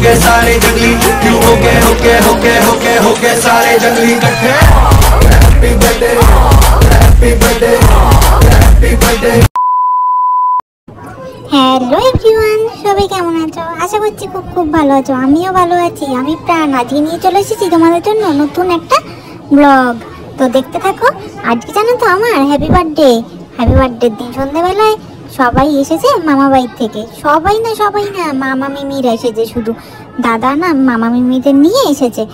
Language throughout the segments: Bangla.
गए सारे जंगली, क्यों हो गए सारे जंगली इकट्ठे। Happy birthday happy birthday happy birthday. Hello everyone, সবাই কেমন আছো? আশা করছি খুব খুব ভালো আছো। আমিও ভালো আছি। আমি প্রাণ আজকে নিয়ে চলে এসেছি তোমাদের জন্য নতুন একটা ব্লগ। তো দেখতে থাকো। আজকে জানো তো আমার হ্যাপি বার্থডে দিন সন্ধ্যাবেলায় সবাই এসেছে মামা বাড়ির থেকে। সবাই না মামা মিমিরা এসেছে, শুধু দাদা না মামা মিমিদের নিয়ে এসেছে।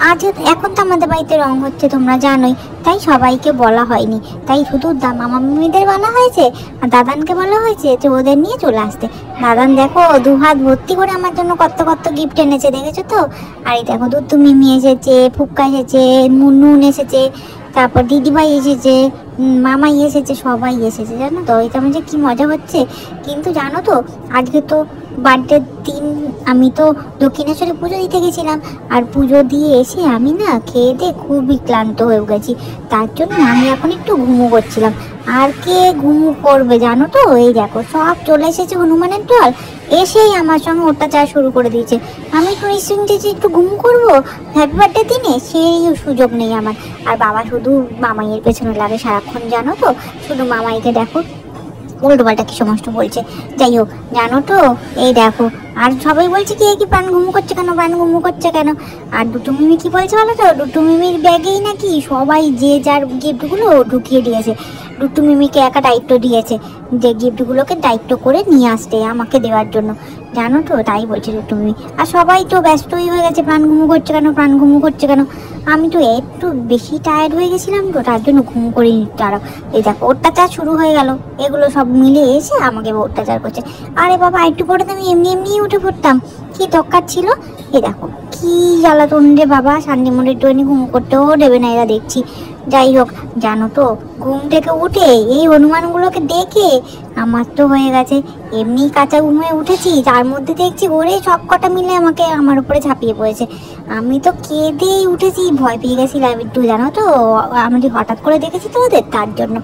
আজ এখন তো আমাদের বাড়িতে রং হচ্ছে তোমরা জানোই, তাই সবাইকে বলা হয়নি, তাই শুধু মামা মামিদের বলা হয়েছে আর দাদানকে বলা হয়েছে যে ওদের নিয়ে চলে আসতে। দাদান দেখো দু হাত ভর্তি করে আমার জন্য কত কত গিফট এনেছে, দেখেছো তো? আর এই দেখো দুধ মিমি এসেছে, ফুক্কা এসেছে, মুন্নুন এসেছে, তারপর দিদিভাই এসেছে, মামাই এসেছে, সবাই এসেছে জানো তো। এটা আমার যে কি মজা হচ্ছে। কিন্তু জানো তো আজকে তো বার্থডের দিন, আমি তো দক্ষিণেশ্বরে পুজো দিতে গেছিলাম, আর পুজো দিয়ে এসে আমি না খেয়ে দিয়ে খুবই ক্লান্ত হয়ে গেছি। তার জন্য আমি এখন একটু ঘুমো করছিলাম। আর কে ঘুমো করবে জানো তো? এই দেখো সব চলে এসেছে হনুমানের দল, এসেই আমার সঙ্গে অত্যাচার শুরু করে দিয়েছে। আমি একটু নিশ্চিন্তে যে একটু ঘুম করবো হ্যাপি বার্থডে দিনে, সেই সুযোগ নেই আমার। আর বাবা শুধু মামাইয়ের পেছনে লাগে সারাক্ষণ জানো তো, শুধু মামাইকে দেখো উল্টো পাল্টা কি সমস্ত বলছে। যাই হোক জানো তো, এই দেখো আর সবাই বলছে কি প্রাণ ঘুমু করছে কেন। আর দুটো মিমি কি বলছে বলো তো? দুটো মিমির ব্যাগেই নাকি সবাই যে যার গিফটগুলো ঢুকিয়ে দিয়েছে। দুটো মিমিকে একা দায়িত্ব দিয়েছে যে গিফটগুলোকে দায়িত্ব করে নিয়ে আসতে আমাকে দেওয়ার জন্য, জানো তো? তাই বলছে দুটো মিমি। আর সবাই তো ব্যস্তই হয়ে গেছে, প্রাণ ঘুমু করছে কেন। আমি তো একটু বেশি টায়ার্ড হয়ে গেছিলাম তো, তার জন্য ঘুম করে নিতে। আরো এই দেখো অত্যাচার শুরু হয়ে গেল, এগুলো সব মিলে এসে আমাকে অত্যাচার করছে। আরে বাবা একটু পরে তো আমি এমনি উঠে পড়তাম, কি দরকার ছিল? এই দেখো কি জ্বালাতন রে বাবা, শান্তি মনে একটুখানি ঘুম করতেও দেবে না এরা দেখছি। যাই হোক জানো তো, ঘুম থেকে উঠে এই হনুমানগুলোকে দেখে আমার তো হয়ে গেছে এমনি কাঁচা ঘুমে উঠেছি, তার মধ্যে দেখছি ওরে সব কটা মিলে আমাকে আমার উপরে ঝাঁপিয়ে পড়েছে। আমি তো কেঁদেই উঠেছি, ভয় পেয়ে গেছিলাম একটু জানো তো। আমি হঠাৎ করে দেখেছি তো ওদের, তার জন্য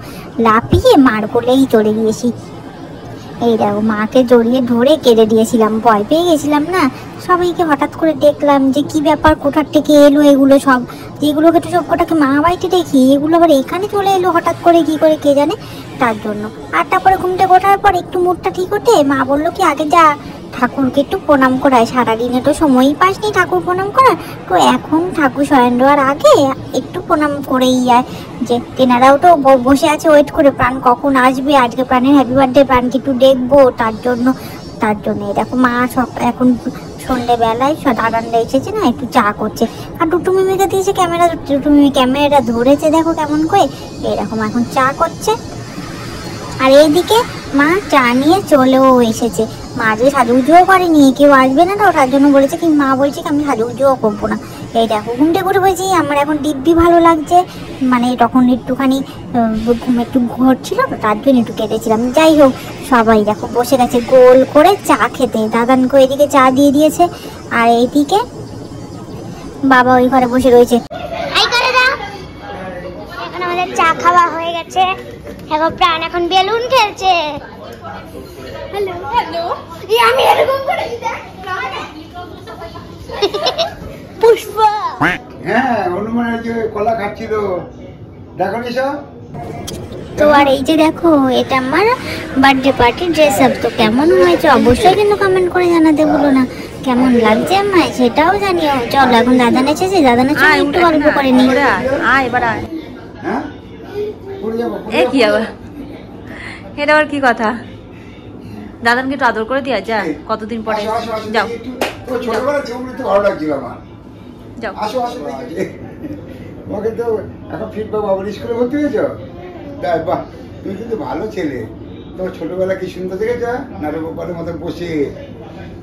লাফিয়ে মার কোলেই চলে গিয়েছি। এই দেখো মাকে জড়িয়ে ধরে কেঁদে দিয়েছিলাম, ভয় পেয়ে গেছিলাম না। সবাইকে হঠাৎ করে দেখলাম যে কি ব্যাপার, কোথার থেকে এলো এগুলো সব, যেগুলোকে তো সব কটাকে মা বাড়িতে দেখি, এগুলো আবার এখানে চলে এলো হঠাৎ করে, কি করে কে জানে। তার জন্য আর তারপরে ঘুম থেকে ওঠার পর একটু মুডটা ঠিক হতে মা বললো কি আগে যা ঠাকুরকে একটু প্রণাম করায়, সারাদিনে তো সময়ই পাসনি ঠাকুর প্রণাম করার, তো এখন ঠাকুর শয়ন দেওয়ার আগে একটু প্রণাম করেই যায়। যে তেনারাও তো বসে আছে ওয়েট করে, প্রাণ কখন আসবে, আজকে প্রাণের হ্যাপি বার্থডে, প্রাণকে একটু দেখবো, তার জন্য দেখো মা সব এখন সন্ধ্যেবেলায় দাদানরা এসেছে না, একটু চা করছে। আর দুটো মিমিকে দিয়েছে ক্যামেরা, দুটো মিমি ক্যামেরাটা ধরেছে দেখো কেমন করে। এরকম এখন চা করছে। আর এইদিকে মা চা নিয়ে চলেও এসেছে। মা যে সাজুগুজুও করেনি, কেউ আসবে না তো, তার জন্য বলেছে কি, মা বলছে কি আমি সাজুগুজুও করবো না। এই দেখো ঘুমটে করে বলছি, আমার এখন দিব্যি ভালো লাগছে। মানে তখন একটুখানি ঘুম একটু ঘুরছিল তো, তার জন্য একটু কেটেছিলাম। যাই হোক সবাই দেখো বসে গেছে গোল করে চা খেতে। দাদানকে এদিকে চা দিয়ে দিয়েছে, আর এইদিকে বাবা ওই ঘরে বসে রয়েছে। এখন আমাদের চা খাওয়া হয়ে গেছে। এখন প্রাণ এখন বেলুন খেলছে। হ্যালো হ্যালো, আমি এরকম করে পুষ্পা, হ্যাঁ হনুমানের যে কলা খাচ্ছিল দেখো নিশা। তো আর এই যে দেখো এটা আমার বার্থডে পার্টি ড্রেস আপ। তো কেমন হয়েছে অবশ্যই কিন্তু কমেন্ট করে জানাতে ভুলো না। কেমন লাগছে আমায় সেটাও জানিও। চলো এখন দাদান এসেছে, দাদানের সঙ্গে একটু গল্প করে নি। হ্যাঁ কি আবার এটা আবার কি কথা? দাদানকে একটু আদর করে দিয়া যা, কতদিন পরে। যাও ছোটবেলা যেমন ভালো লাগছিল আমার। যাও আসো ওকে তো এখন ফিরবা বাবার স্কুলে ভর্তি হয়েছ, তাই বাহ তুমি কিন্তু ভালো ছেলে। তোমার ছোটবেলা কি সুন্দর দেখেছ, নাটু গোপালের মতো বসে,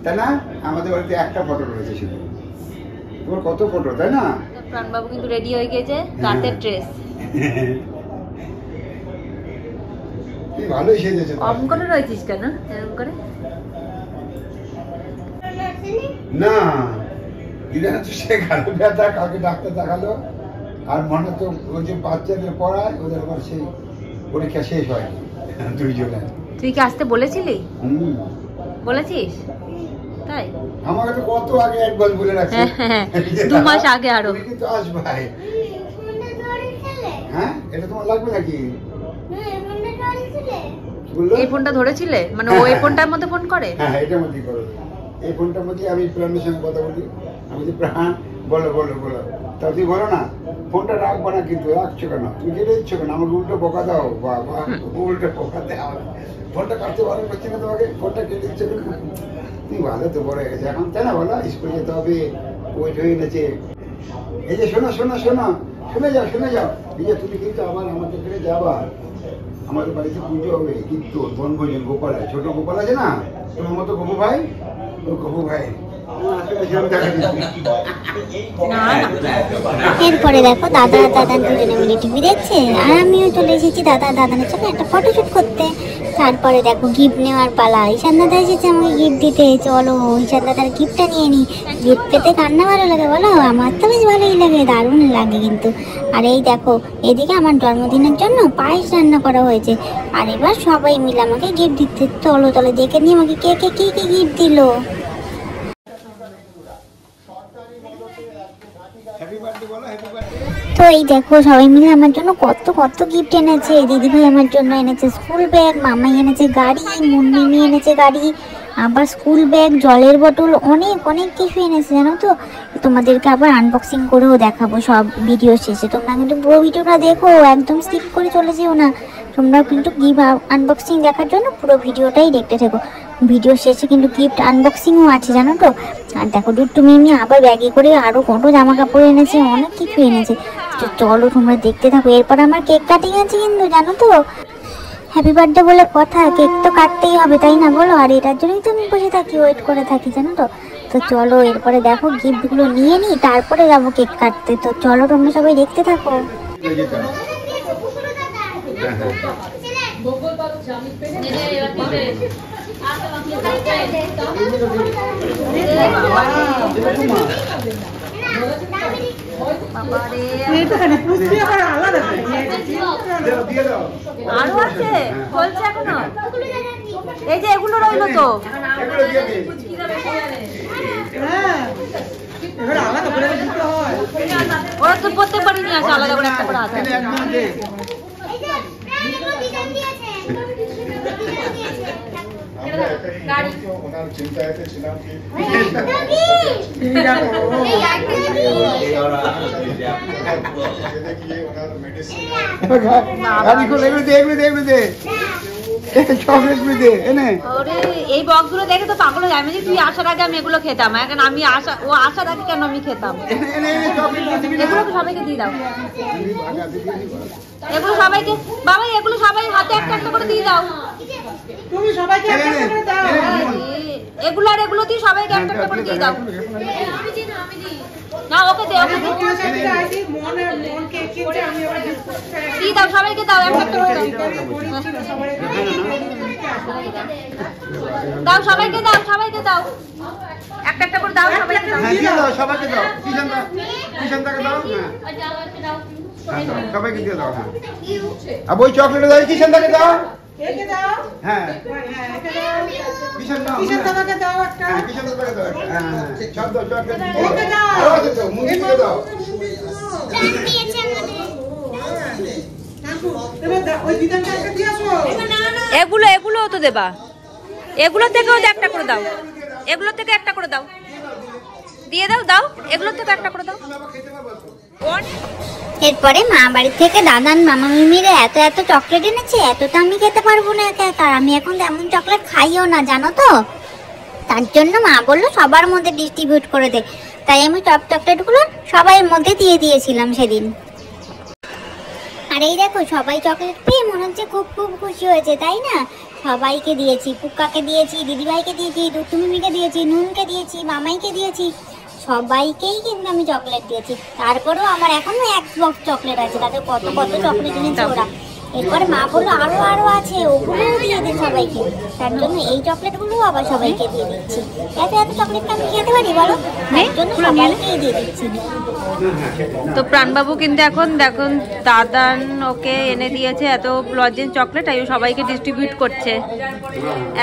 তাই না? আমাদের বাড়িতে একটা ফটো রয়েছে শুধু, তোমার কত ফটো, তাই না? প্রাণবাবু কিন্তু রেডি হয়ে গেছে, রাতের ড্রেস। তুই ভালোই সেজেছো। অমন করে রয়েছিস কেন এরকম করে? না দিদা তো সে গালো ব্যথা, কাউকে ডাক্তার দেখালো, আর মনে তো ওই যে বাচ্চাদের পড়ায় ওদের আবার সেই পরীক্ষা শেষ হয়নি দুইজনে। তুই কি আসতে বলেছিলি? হুম বলেছিস? তাই আমাকে তো কত আগে একবার বলে রাখছে 2 মাস আগে আরো কিন্তু আসবাই। হ্যাঁ এটা তোমার লাগবে নাকি? এই ফোনটা ধরেছিলে মানে ও এই ফোনটার মধ্যে ফোন করে? হ্যাঁ এটার মধ্যেই করো। এই ফোনটার মধ্যে আমি প্রাণের সঙ্গে কথা বলি। আমি যে প্রাণ বলো বলো বলো, তা তুমি বলো না ফোনটা রাখবো না, কিন্তু রাখছো কেন? তুমি কেটে দিচ্ছ কেন? আমাকে উল্টো বকা দাও, বাবা উল্টো বকা দাও। ফোনটা কাটতে ভালো করছি না তোমাকে, ফোনটা কেটে দিচ্ছ কেন? তুমি ভালো তো বড় হয়ে গেছে এখন, তাই না? বলো স্কুলে যেতে হবে, ওয়েট হয়ে গেছে। এই যে শোনো শোনো শোনো, শুনে যাও শুনে যাও। এই যে তুমি কিন্তু আবার আমাদের ফিরে যাবা, আমাদের বাড়িতে পুজো হবে কিন্তু বনভোজন গোপাল, ছোট গোপাল আছে না তোমার মতো, গপু ভাই, ও গপু ভাই। এরপরে দেখো দাদা আর দাদান দুজনে মিলে টিভি দেখছে, আর আমিও চলে এসেছি দাদা আর দাদানের সাথে একটা ফটোশুট করতে। তারপরে দেখো গিফট নেওয়ার পালা, ঈশান দাদা এসেছে আমাকে গিফট দিতে। চলো ঈশান দাদার গিফটটা নিয়ে নিই। গিফট পেতে কান্না ভালো লাগে বলো? আমার তো বেশ ভালোই লাগে, দারুণ লাগে কিন্তু। আর এই দেখো এদিকে আমার জন্মদিনের জন্য পায়েস রান্না করা হয়েছে, আর এবার সবাই মিলে আমাকে গিফট দিতে। চলো চলো দেখে নিই আমাকে কে কে কি কি গিফট দিল। তো এই দেখো সবাই মিলে আমার জন্য কত কত গিফট এনেছে। দিদিভাই আমার জন্য এনেছে স্কুল ব্যাগ, মামাই এনেছে গাড়ি, মুন্নি এনেছে গাড়ি, আবার স্কুল ব্যাগ, জলের বোতল, অনেক অনেক কিছু এনেছে জানো তো। তোমাদেরকে আবার আনবক্সিং করেও দেখাবো সব ভিডিও শেষে। তোমরা কিন্তু পুরো ভিডিওটা দেখো, একদম স্কিপ করে চলে যেও না। তোমরাও কিন্তু গিফট আনবক্সিং দেখার জন্য পুরো ভিডিওটাই দেখতে থাকো। ভিডিও শেষে কিন্তু গিফট আনবক্সিংও আছে জানো তো। আর দেখো দুট্টু মিমি আবার ব্যাগে করে আরো কত জামা কাপড় এনেছে, অনেক কিছু এনেছে। তো চলো তোমরা দেখতে থাকো। এরপর আমার কেক কাটিং আছে কিন্তু জানো তো। হ্যাপি বার্থডে বলে কথা, কেক তো কাটতেই হবে তাই না বলো? আর এটার জন্যই তো আমি বসে থাকি, ওয়েট করে থাকি জানো তো। তো চলো এরপরে দেখো গিফটগুলো নিয়ে নিই, তারপরে যাবো কেক কাটতে। তো চলো তোমরা সবাই দেখতে থাকো। আরো আছে বলছে এখনো, এই যে এগুলো রইলো তো। ওরা তো প্রত্যেকবারই নিয়ে আসে আলাদা করে একটা করে হাতে। এই বক্সগুলো দেখে তো পাগল হয়ে যায়। আমি তুই আসার আগে আমি এগুলো খেতাম, এখন আমি ও আসার আগে কেন আমি খেতাম। এগুলো সবাইকে দিয়ে দাও, এগুলো সবাইকে, বাবা এগুলো সবাই হাতে একটা একটা করে দিয়ে দাও। তুমি সবাইকে একটা একটা করে দাও, এগুলো আর এগুলো দিয়ে সবাইকে একটা একটা করে দিয়ে দাও। না ওকে দে, ওকে দিয়ে দাও, সবাইকে দাও একটা একটা করে দাও, সবাইকে দাও, সবাইকে দাও একটা একটা করে দাও, সবাইকে দাও, সবাইকে দাও, কিষানদাকে দাও, সবাইকে দিয়ে দাও। আর ওই চকলেট দাও, কিষানদাকে দাও, হ্যাঁ কিষানদাকে দাও একটা, কিষানদাকে দাও একটা, হ্যাঁ সব দাও, চকলেট দাও, মুন্নিকে দাও। এগুলো এগুলো তো দেবা, এগুলো থেকেও একটা করে দাও, এগুলো থেকে একটা করে দাও, দিয়ে দাও, দাও এগুলো থেকে একটা করে দাও। এরপরে মা বাড়ি থেকে দাদান মামা মিমিরে এত এত চকলেট এনেছে, এত তো আমি খেতে পারবো না একা একা। আমি এখন তেমন চকলেট খাইও না জানো তো, তার জন্য মা বললো সবার মধ্যে ডিস্ট্রিবিউট করে দে। তাই আমি সব চকলেটগুলো সবাই মধ্যে দিয়ে দিয়েছিলাম সেদিন। আর এই দেখো সবাই চকলেট পেয়ে মনে হচ্ছে খুব খুব খুশি হয়েছে তাই না। সবাইকে দিয়েছি, পুক্কাকে দিয়েছি, দিদিভাইকে দিয়েছি, দুট্টু মিমিকে দিয়েছি, নুনকে দিয়েছি, মামাইকে দিয়েছি, সবাইকেই কিন্তু আমি চকলেট দিয়েছি। তারপরেও আমার এখনো এক বক্স চকলেট আছে, তাদের কত কত চকলেট এনেছে ওরা। এরপরে মা বললো আরো আরো আছে, ওগুলোও দিয়ে দিন সবাইকে। তার জন্য এই চকলেটগুলো আবার সবাইকে দিয়ে দিচ্ছি। এত এত চকলেটটা আমি খেতে পারি বলো, তার জন্য সবাইকেই দিয়ে দিচ্ছি। তো প্রাণবাবু কিন্তু এখন দেখুন দাদান ওকে এনে দিয়েছে এত লজেন্স চকলেট, আর সবাইকে ডিস্ট্রিবিউট করছে।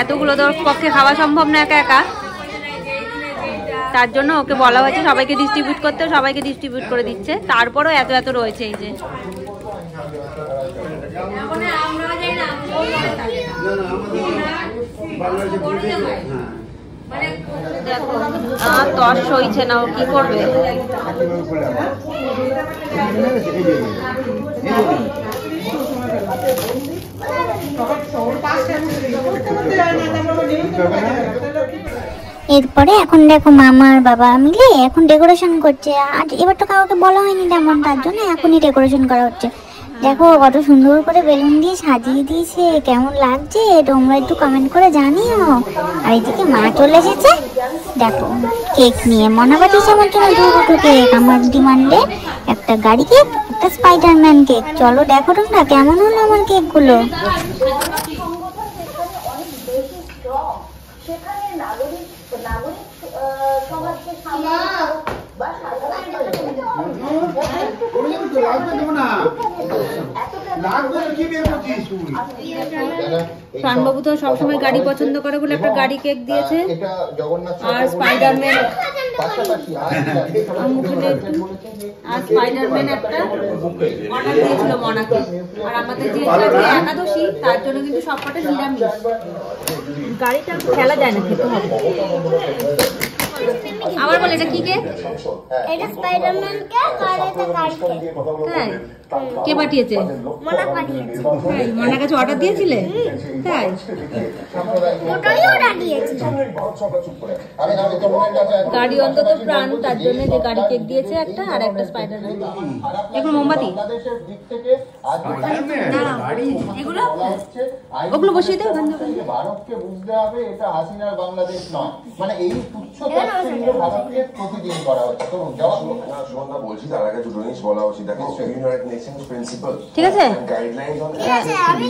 এতগুলো তো পক্ষে খাওয়া সম্ভব না একা একা, তার জন্য ওকে বলা হয়েছে সবাইকে ডিস্ট্রিবিউট করতে, সবাইকে ডিস্ট্রিবিউট করে দিচ্ছে। তারপরও এত এত রয়েছে এই যে। দেখো আমার তর সইছে না, ও কি করবে? এরপরে এখন দেখো মামা আর বাবা মিলে এখন ডেকোরেশন করছে। আর এবার তো কাউকে বলা হয়নি তেমন, তার জন্য এখনই ডেকোরেশন করা হচ্ছে। দেখো কত সুন্দর করে বেলুন দিয়ে সাজিয়ে দিয়েছে, কেমন লাগছে তোমরা একটু কমেন্ট করে জানিও। আর এদিকে মা চলে এসেছে দেখো কেক নিয়ে। মনে পাঠিয়েছে আমার জন্য দুটো কেক, আমার ডিমান্ডে একটা গাড়ি কেক, একটা স্পাইডারম্যান কেক। চলো দেখো তোমরা কেমন হলো আমার কেকগুলো। প্রাণবাবু তো সবসময় গাড়ি পছন্দ করে বলে একটা গাড়ি কেক দিয়েছে, আর স্পাইডারম্যান আর স্পাইডারম্যান একটা অর্ডার দিয়েছিল মনাকে। আর আমাদের যেহেতু আজকে একাদশী তার জন্য কিন্তু সবকটা নিরামিষ। গাড়িটা খেলা যায় না, খেতে হবে। আবার বলে এটা কি কেক? এটা স্পাইডারম্যান কেক আর এটা গাড়ি কেক। তাই? কে পাঠিয়েছে? মনা পাঠিয়েছে। মনার কাছে অর্ডার দিয়েছিলে? তাই? ওটাই অর্ডার দিয়েছি। গাড়ি অন্তত প্রাণ, তার জন্য যে গাড়ি কেক দিয়েছে একটা, আর একটা স্পাইডারম্যান। এখন মোমবাতি এগুলো ওগুলো বসিয়ে দেয় ওখান থেকে। ভারতকে বুঝতে হবে এটা হাসিনার বাংলাদেশ নয়, মানে এই তুচ্ছ তাচ্ছিল্য ভারতকে প্রতিদিন করা হচ্ছে। বলছি তার আগে দুটো জিনিস বলা উচিত। ইউনাইটেড নেশনস প্রিন্সিপাল, ঠিক আছে, গাইডলাইনস অন আমি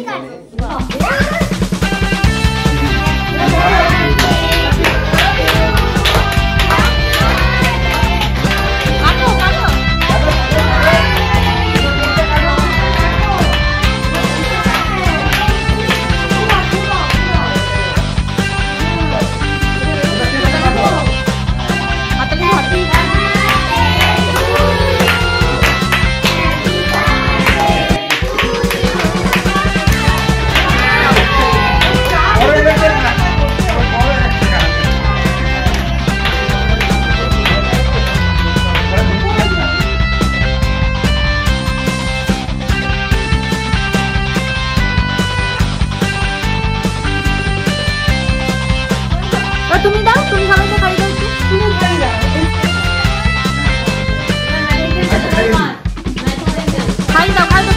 তুমি দাও, তুমি সবাইকে খাই দাও। খাই দাও, খাই দাও,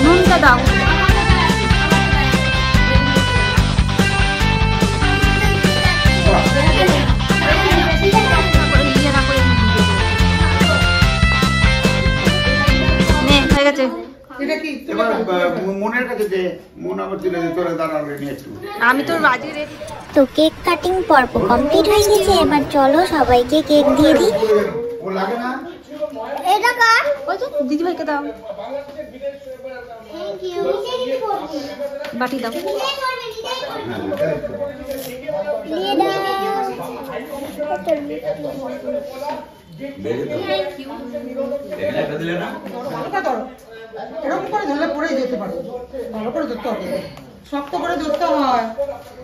নুনটা দাও। মনের কাছে যে মন আবার চলে যে তোরা দাঁড়াবে নিয়ে একটু। আমি তো রাজি রে। তো কেক কাটিং পর্ব কমপ্লিট হয়ে গেছে। এবার চলো সবাইকে কেক দিয়ে দিই। ও লাগে না? এটা কার? ওই তো দিদি ভাইকে দাও, থ্যাংক ইউ। বাটি দাও। দিয়ে দাও। এরকম করে ধরলে পড়েই যেতে পারে, ভালো করে ধরতে হবে, শক্ত করে ধরতে হয়।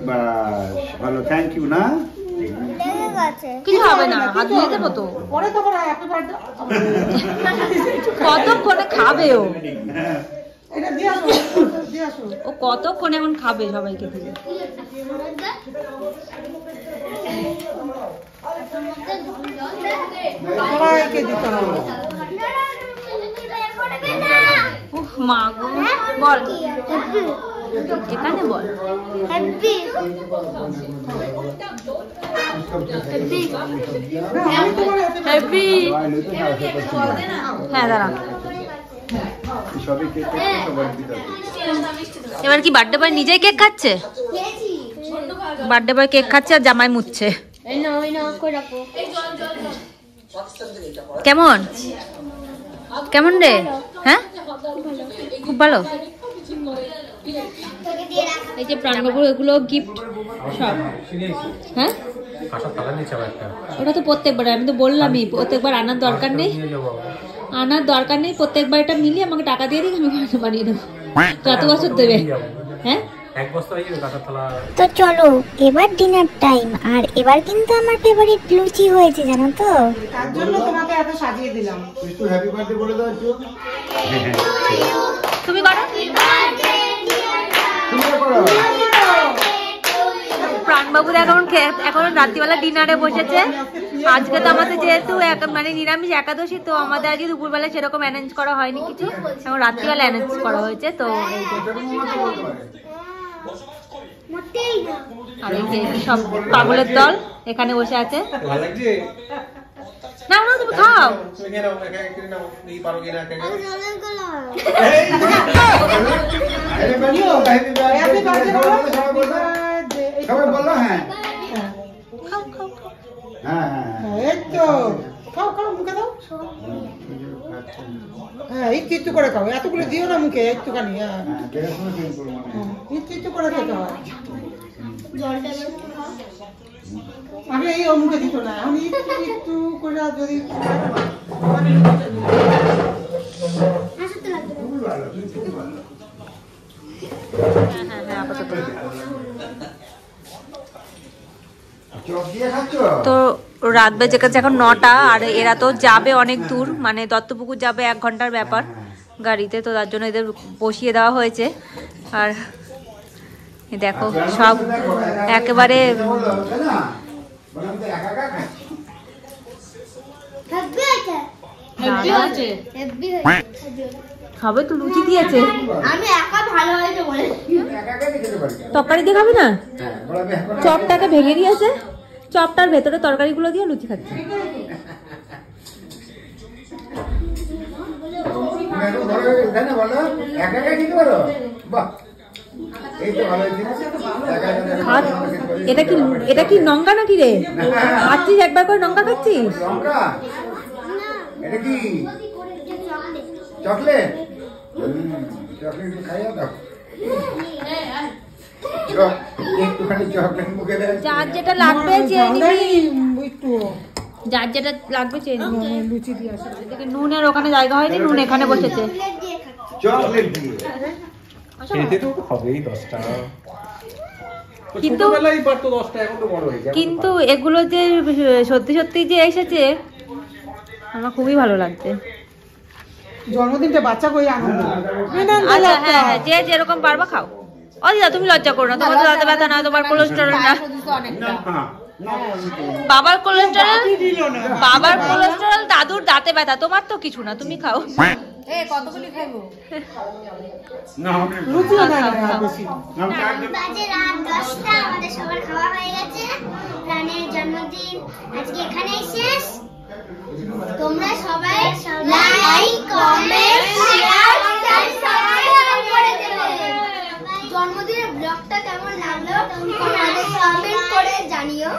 বাস ভালো, থ্যাংক ইউ। না কিছু হবে না, হাত ধুয়ে দেবো তো। পরে তখন হ্যাপি বার্থডে কতক্ষণে খাবে ও? এটা দিয়ে আসো, দিয়ে আসো। ও কতক্ষণ এখন খাবে সবাইকে দিয়ে? সবাইকে দিতে হবে। উফ মা গো, বল এখানে বল। Happy happy. হ্যাঁ দাঁড়া, এবার কি বার্থডে বয় নিজেই কেক খাচ্ছে? বার্থডে বয় কেক খাচ্ছে আর জামাই মুছছে। কেমন কেমন রে? হ্যাঁ খুব ভালো। এই যে প্রাণবাবুর এগুলো গিফট সব। হ্যাঁ ওটা তো প্রত্যেকবার, আমি তো বললামই প্রত্যেকবার আনার দরকার নেই, প্রত্যেকবার এটা মিলিয়ে আমাকে টাকা দিয়ে দিই, আমি বানিয়ে দেবো। কত বছর দেবে? হ্যাঁ তো চলো এবার ডিনার টাইম। আর এবার কিন্তু আমার ফেভারিট লুচি হয়েছে জানো তো। তার জন্য তোমাকে এত সাজিয়ে দিলাম। একটু হ্যাপি বার্থডে বলে দাও একটু। তুমি করো। তুমি করো। প্রাণবাবু এখন রাত্রিবেলা ডিনারে বসেছে। আজকে তো আমাদের যেহেতু মানে নিরামিষ একাদশী, তো আমাদের আজকে দুপুরবেলা সেরকম অ্যারেঞ্জ করা হয়নি কিছু, এখন রাত্রিবেলা অ্যারেঞ্জ করা হয়েছে। তো এই আর এই যে সব পাগলের দল এখানে বসে আছে। না না তুমি খাও। সবাই বললো হ্যাঁ খাও খাও খাও। হ্যাঁ এই তো খাও খাও, মুখে দাও। হ্যাঁ একটু করে খাও, এতগুলো দিও না মুখে, একটুখানি। হ্যাঁ একটু করে খেতে হয়। আমি এই মুখে দিত না, আমি একটু করে যদি তো রাত বেজে গেছে এখন 9টা, আর এরা তো যাবে অনেক দূর, মানে দত্তপুকুর যাবে 1 ঘন্টার ব্যাপার গাড়িতে, তো তার জন্য এদের বসিয়ে দেওয়া হয়েছে। আর দেখো সব একেবারে খাবে তো, লুচি দিয়েছে। তরকারি দিয়ে খাবে না? চপটাকে ভেঙে দিয়েছে, চপটার ভেতরে তরকারিগুলো দিয়ে লুচি খাচ্ছে। এটা কি লঙ্কা নাকি রে? খাচ্ছিস একবার করে লঙ্কা খাচ্ছিস? এটা কি চকলেট? চকলেট খাইয়া দাও, একটুখানি চকলেট মুখে দেন। যার যেটা লাগবে চেয়ে নিবি, একটু যার যেটা লাগবে চেয়ে নিবি। লুচি দিয়ে আসে। এদিকে নুনের ওখানে জায়গা হয়নি, নুন এখানে বসেছে। চকলেট দিয়ে কিন্তু এগুলো যে সত্যি সত্যি যে এসেছে, আমার খুবই ভালো লাগছে। জন্মদিনটা বাচ্চা কই আনন্দ। আচ্ছা হ্যাঁ হ্যাঁ, যে যেরকম পারবা খাও। অদিদা তুমি লজ্জা করো না, তোমার তো দাঁতে ব্যথা না, তোমার কোলেস্টেরল না। বাবার কোলেস্টেরল, দাদুর দাঁতে ব্যথা, তোমার তো কিছু না, তুমি খাও। কতগুলি খাবো? লুচিও না বেশি। বাজে রাত 10টা, আমাদের সবার খাওয়া হয়ে গেছে। প্রাণের জন্মদিন আজকে এখানেই শেষ। তোমরা সবাই লাইক, কমেন্ট, শেয়ার, সাবস্ক্রাইব করে দেবে। জন্মদিনের ব্লগটা কেমন লাগলো আমাদের কমেন্ট করে জানিও।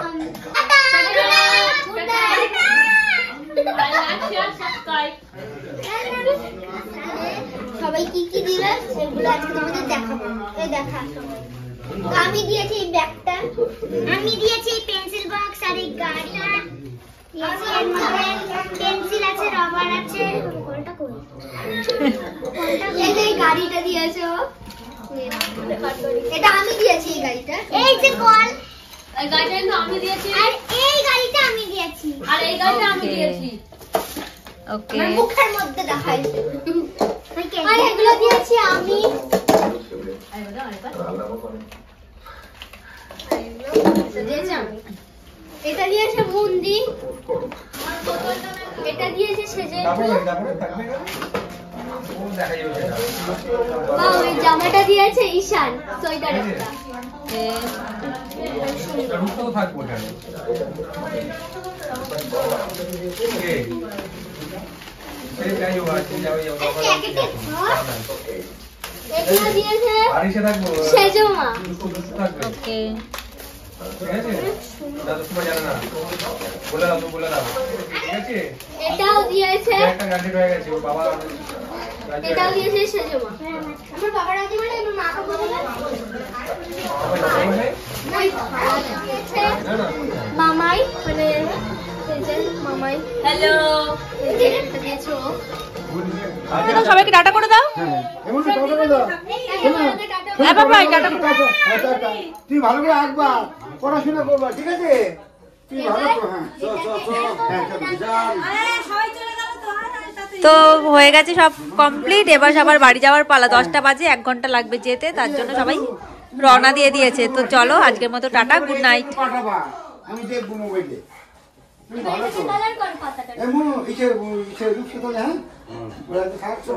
সবাই কি কি দিল সেগুলো আজকে তোমাদের দেখাবো। এই দেখা, আমি দিয়েছি এই ব্যাগটা, আমি দিয়েছি পেন্সিল বক্স আর এই গাড়িটা দিয়েছি। এর মধ্যে পেন্সিল আছে, রবার আছে। কোনটা কোন? এই গাড়িটা দিয়েছো, এটা আমি দিয়েছি। এই গাড়িটা, এই যে কল, এই গাড়িটা আমি দিয়েছি। আর এই গাড়িটা আমি দিয়েছি। আর এই গাড়িটা আমি দিয়েছি। ওকে, আমার মুখের মধ্যে দেখাইছে। আর এগুলো দিয়েছি আমি। এটা দিয়েছে মুন্দি, এটা দিয়েছে সেজে, ওই জামাটা দিয়েছে ঈশান, সোয়েটার একটা। এগুলো দিয়েছে সেজো মা। ওকে, ঠিক আছে না তো তোমার জানা না বলে দাও তো বলে দাও ঠিক আছে এটাও দিয়েছে একটা গাড়ি হয়ে গেছে ওর বাবা এটাও দিয়েছে সেজমা আমার বাবা রাজি মানে আমার মাকে বলে মামাই মানে মামাই হ্যালো এটা দিয়েছো সবাইকে টাটা করে দাও এমন কথা বলে দাও হ্যাঁ বাবাই টাটা তুই ভালো করে আঁকবা পড়াশোনা করবা ঠিক আছে তুই ভালো তো হয়ে গেছে সব কমপ্লিট। এবার সবার বাড়ি যাওয়ার পালা। 10টা বাজে, 1 ঘন্টা লাগবে যেতে, তার জন্য সবাই রওনা দিয়ে দিয়েছে। তো চলো আজকের মতো টাটা, গুড নাইট। পাঠাবা আমি দেখবো মোবাইলে তুই ভালো তো কালার কর পাতাটা এমন ইচ্ছে রূপসা তো হ্যাঁ ওরা তো থাকছো